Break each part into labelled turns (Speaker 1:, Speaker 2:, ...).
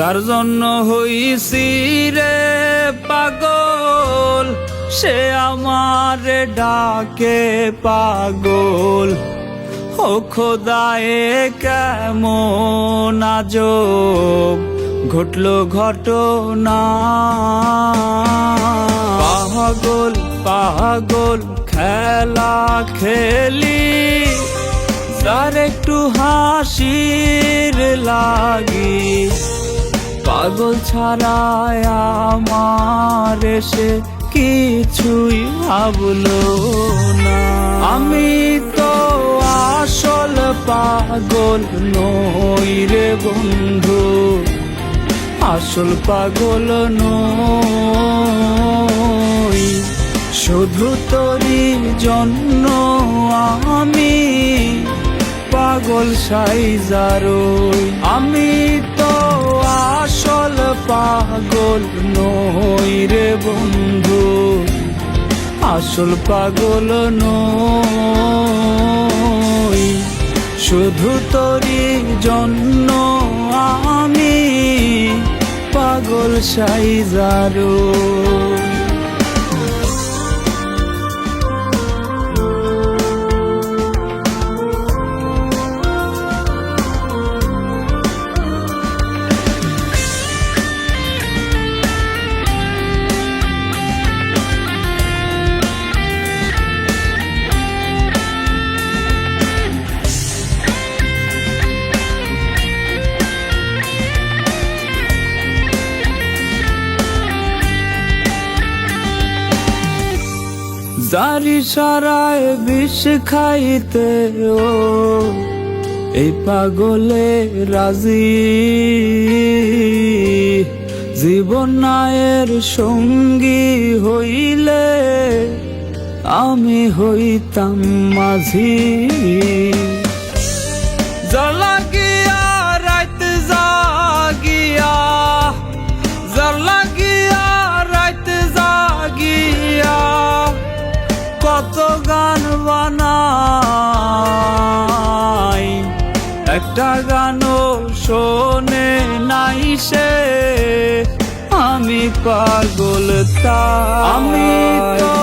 Speaker 1: যার জন্য হইছি রে পাগল, সে আমারে ডাকে পাগল। ও খোদায়ে কেমন আজব ঘটলো ঘটনা। পাগল পাগল খেলা খেলি, যার একটু হাসির লাগি। পাগল ছাড়ায় আমার সে কিছুই ভাবলো না। আমি তো আসল পাগল নই রে বন্ধু, আসল পাগল নই। শুধু তোরই জন্য আমি পাগল সাইজারই। আমি তো আসল পাগল নই রে বন্ধু, আসল পাগল নই। শুধু তোরই জন্য আমি পাগল সাইজারই। যার ইশারায় বিষ খাইতে ও এই পাগলে রাজি। জীবন নায়ের সঙ্গী হইলে আমি হইতাম মাঝি। জালাগিয়া রাত জাগিয়া, জালাগিয়া রাত জাগিয়া কত গান বানাই, একটা গানও শোনে নাই সে। আমি পাগল তাই। আমি তো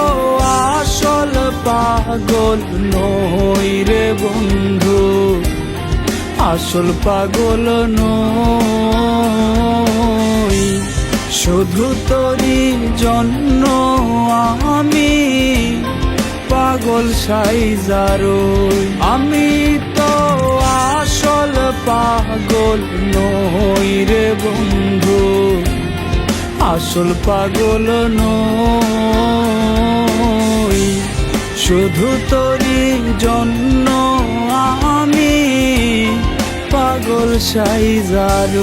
Speaker 1: আসল পাগল নই রে বন্ধু, আসল পাগল নই। শুধু তোরই জন্য আমি পাগল সাইজারই। আমি তো আসল পাগল নই রে বন্ধু, আসল পাগল নই। শুধু তোরই জন্য আমি পাগল সাইজারই।